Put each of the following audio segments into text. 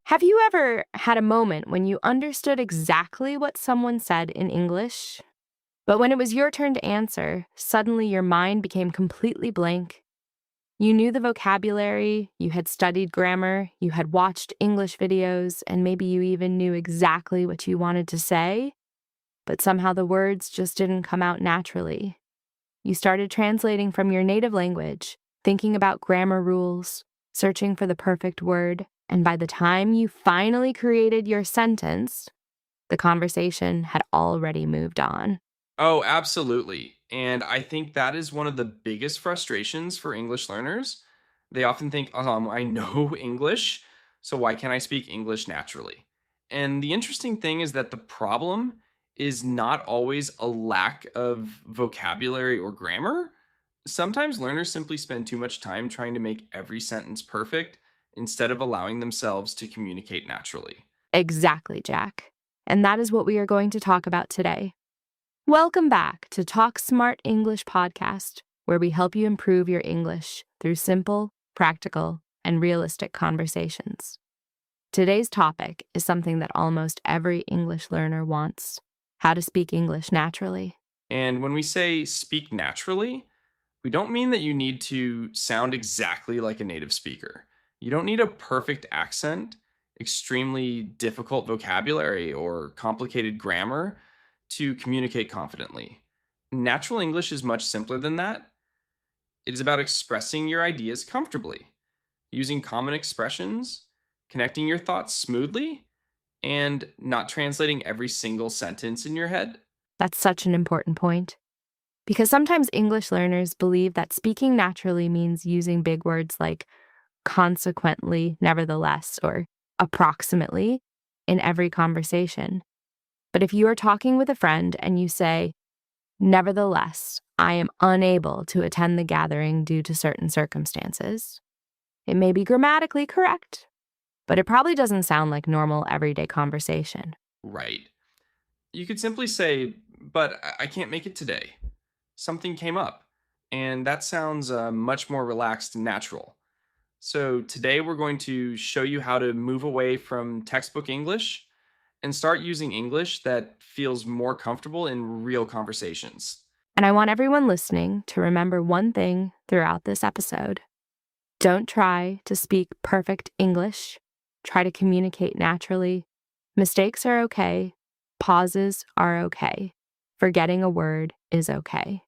Have you ever had a moment when you understood exactly what someone said in English, but when it was your turn to answer, suddenly your mind became completely blank? You knew the vocabulary, you had studied grammar, you had watched English videos, and maybe you even knew exactly what you wanted to say, but somehow the words just didn't come out naturally. You started translating from your native language, thinking about grammar rules, searching for the perfect word, and by the time you finally created your sentence, the conversation had already moved on. Oh, absolutely. And I think that is one of the biggest frustrations for English learners. They often think, I know English, so why can't I speak English naturally? And the interesting thing is that the problem is not always a lack of vocabulary or grammar. Sometimes learners simply spend too much time trying to make every sentence perfect instead of allowing themselves to communicate naturally. Exactly, Jack. And that is what we are going to talk about today. Welcome back to Talk Smart English podcast, where we help you improve your English through simple, practical, and realistic conversations. Today's topic is something that almost every English learner wants: how to speak English naturally. And when we say speak naturally, we don't mean that you need to sound exactly like a native speaker. You don't need a perfect accent, extremely difficult vocabulary, or complicated grammar to communicate confidently. Natural English is much simpler than that. It is about expressing your ideas comfortably, using common expressions, connecting your thoughts smoothly, and not translating every single sentence in your head. That's such an important point. Because sometimes English learners believe that speaking naturally means using big words like consequently, nevertheless, or approximately in every conversation. But if you are talking with a friend and you say, nevertheless, I am unable to attend the gathering due to certain circumstances, it may be grammatically correct, but it probably doesn't sound like normal everyday conversation. Right. You could simply say, but I can't make it today. Something came up. And that sounds much more relaxed and natural. So, today we're going to show you how to move away from textbook English and start using English that feels more comfortable in real conversations. And I want everyone listening to remember one thing throughout this episode. Don't try to speak perfect English. Try to communicate naturally. Mistakes are okay. Pauses are okay. Forgetting a word is okay.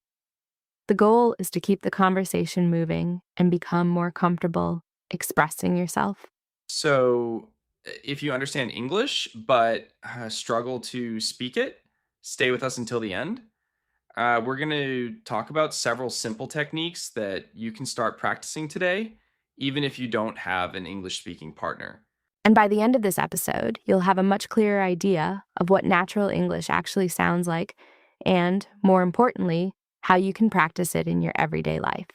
The goal is to keep the conversation moving and become more comfortable expressing yourself. So, if you understand English but struggle to speak it, stay with us until the end. We're going to talk about several simple techniques that you can start practicing today, even if you don't have an English speaking partner. And by the end of this episode, you'll have a much clearer idea of what natural English actually sounds like and, more importantly, how you can practice it in your everyday life.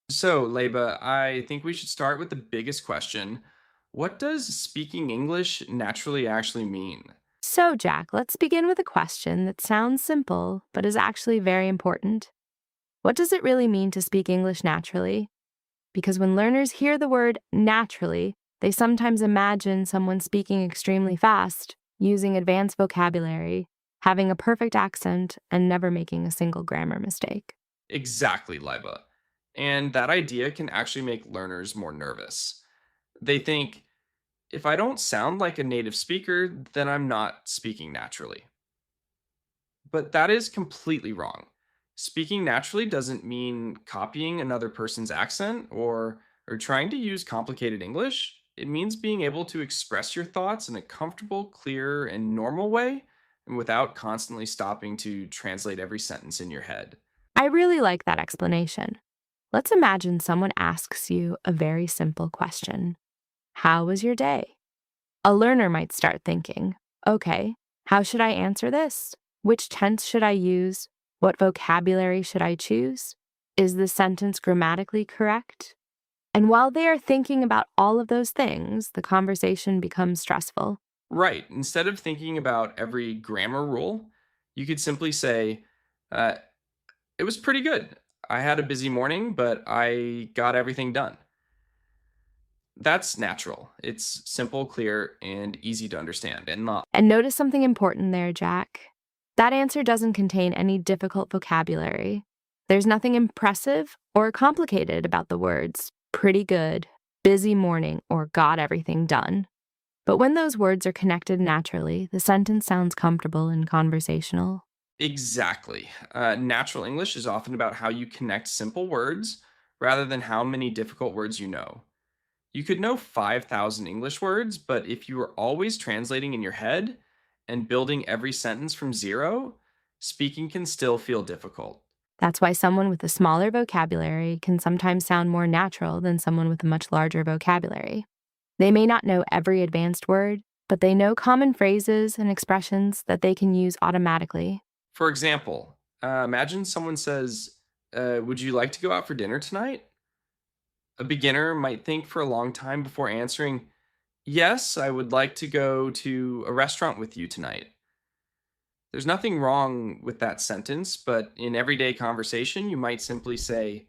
So, Leba, I think we should start with the biggest question. What does speaking English naturally actually mean? So, Jack, let's begin with a question that sounds simple but is actually very important. What does it really mean to speak English naturally? Because when learners hear the word naturally, they sometimes imagine someone speaking extremely fast, using advanced vocabulary, having a perfect accent, and never making a single grammar mistake. Exactly, Leba. And that idea can actually make learners more nervous. They think, if I don't sound like a native speaker, then I'm not speaking naturally. But that is completely wrong. Speaking naturally doesn't mean copying another person's accent or trying to use complicated English. It means being able to express your thoughts in a comfortable, clear, and normal way and without constantly stopping to translate every sentence in your head. I really like that explanation. Let's imagine someone asks you a very simple question: how was your day? A learner might start thinking, okay, how should I answer this? Which tense should I use? What vocabulary should I choose? Is the sentence grammatically correct? And while they are thinking about all of those things, the conversation becomes stressful. Right. Instead of thinking about every grammar rule, you could simply say, uh, it was pretty good. I had a busy morning, but I got everything done. That's natural. It's simple, clear, and easy to understand, and not. And notice something important there, Jack. That answer doesn't contain any difficult vocabulary. There's nothing impressive or complicated about the words pretty good, busy morning, or got everything done. But when those words are connected naturally, the sentence sounds comfortable and conversational. Exactly. Natural English is often about how you connect simple words rather than how many difficult words you know. You could know 5,000 English words, but if you are always translating in your head and building every sentence from zero, speaking can still feel difficult. That's why someone with a smaller vocabulary can sometimes sound more natural than someone with a much larger vocabulary. They may not know every advanced word, but they know common phrases and expressions that they can use automatically. For example, imagine someone says, would you like to go out for dinner tonight? A beginner might think for a long time before answering, yes, I would like to go to a restaurant with you tonight. There's nothing wrong with that sentence, but in everyday conversation, you might simply say,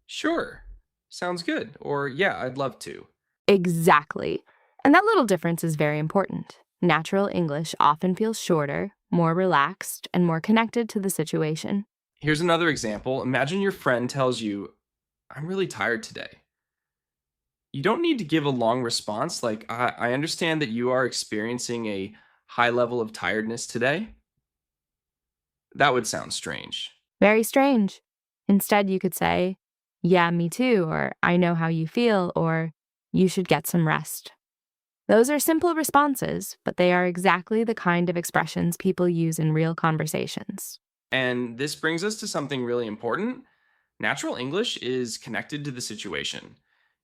sure, sounds good, or yeah, I'd love to. Exactly. And that little difference is very important. Natural English often feels shorter, more relaxed, and more connected to the situation. Here's another example. Imagine your friend tells you, I'm really tired today. You don't need to give a long response like, I understand that you are experiencing a high level of tiredness today. That would sound strange. Very strange. Instead, you could say, yeah, me too, or I know how you feel, or you should get some rest. Those are simple responses, but they are exactly the kind of expressions people use in real conversations. And this brings us to something really important. Natural English is connected to the situation.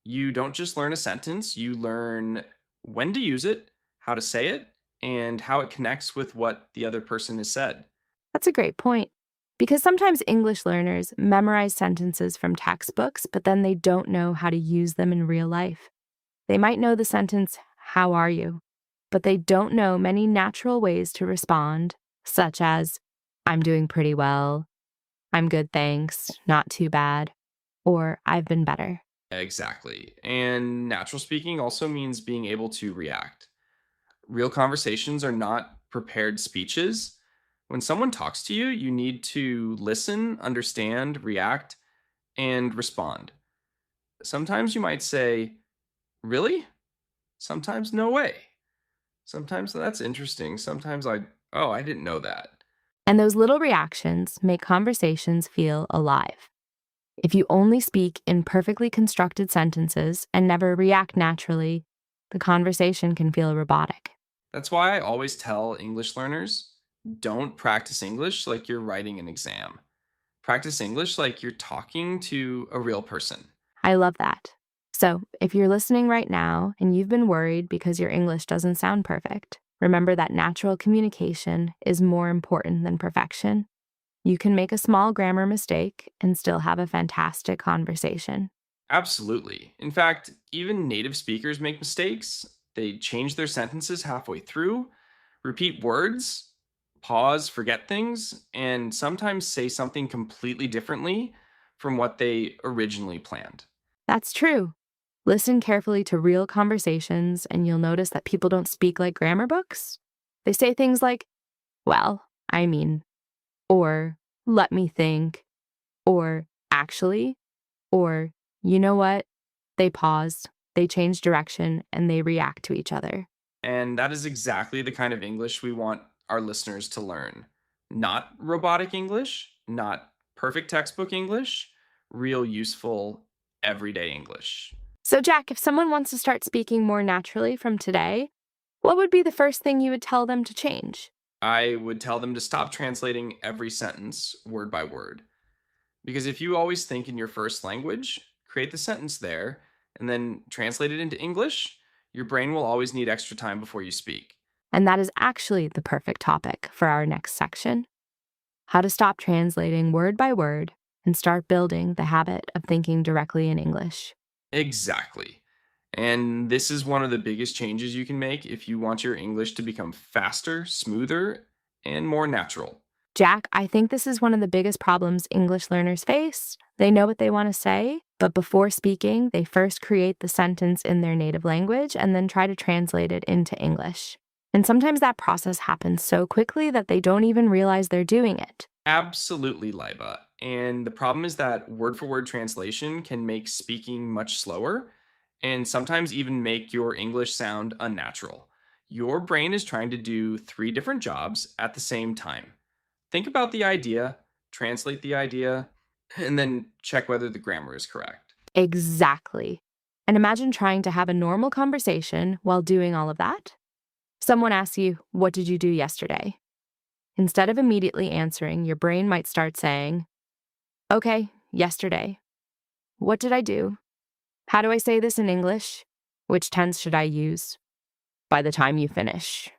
You don't just learn a sentence, you learn when to use it, how to say it, and how it connects with what the other person has said. That's a great point. Because sometimes English learners memorize sentences from textbooks, but then they don't know how to use them in real life. They might know the sentence, how are you? But they don't know many natural ways to respond, such as, I'm doing pretty well, I'm good, thanks, not too bad, or I've been better. Exactly. And natural speaking also means being able to react. Real conversations are not prepared speeches. When someone talks to you, you need to listen, understand, react, and respond. Sometimes you might say, really? Sometimes, no way. Sometimes that's interesting. Sometimes oh, I didn't know that. And those little reactions make conversations feel alive. If you only speak in perfectly constructed sentences and never react naturally, the conversation can feel robotic. That's why I always tell English learners don't practice English like you're writing an exam. Practice English like you're talking to a real person. I love that. So, if you're listening right now and you've been worried because your English doesn't sound perfect, remember that natural communication is more important than perfection. You can make a small grammar mistake and still have a fantastic conversation. Absolutely. In fact, even native speakers make mistakes. They change their sentences halfway through, repeat words, pause, forget things, and sometimes say something completely differently from what they originally planned. That's true. Listen carefully to real conversations, and you'll notice that people don't speak like grammar books. They say things like, well, I mean, or let me think, or actually, or you know what? They pause, they change direction, and they react to each other. And that is exactly the kind of English we want our listeners to learn. Not robotic English, not perfect textbook English, real useful everyday English. So, Jack, if someone wants to start speaking more naturally from today, what would be the first thing you would tell them to change? I would tell them to stop translating every sentence word by word. Because if you always think in your first language, create the sentence there, and then translate it into English, your brain will always need extra time before you speak. And that is actually the perfect topic for our next section: how to stop translating word by word and start building the habit of thinking directly in English. Exactly. And this is one of the biggest changes you can make if you want your English to become faster, smoother, and more natural. Jack, I think this is one of the biggest problems English learners face. They know what they want to say, but before speaking, they first create the sentence in their native language and then try to translate it into English. And sometimes that process happens so quickly that they don't even realize they're doing it. Absolutely, Liba. And the problem is that word for word translation can make speaking much slower and sometimes even make your English sound unnatural. Your brain is trying to do three different jobs at the same time. Think about the idea, translate the idea, and then check whether the grammar is correct. Exactly. And imagine trying to have a normal conversation while doing all of that. Someone asks you, "What did you do yesterday?" Instead of immediately answering, your brain might start saying, "Okay, yesterday. What did I do? How do I say this in English? Which tense should I use?" By the time you finish,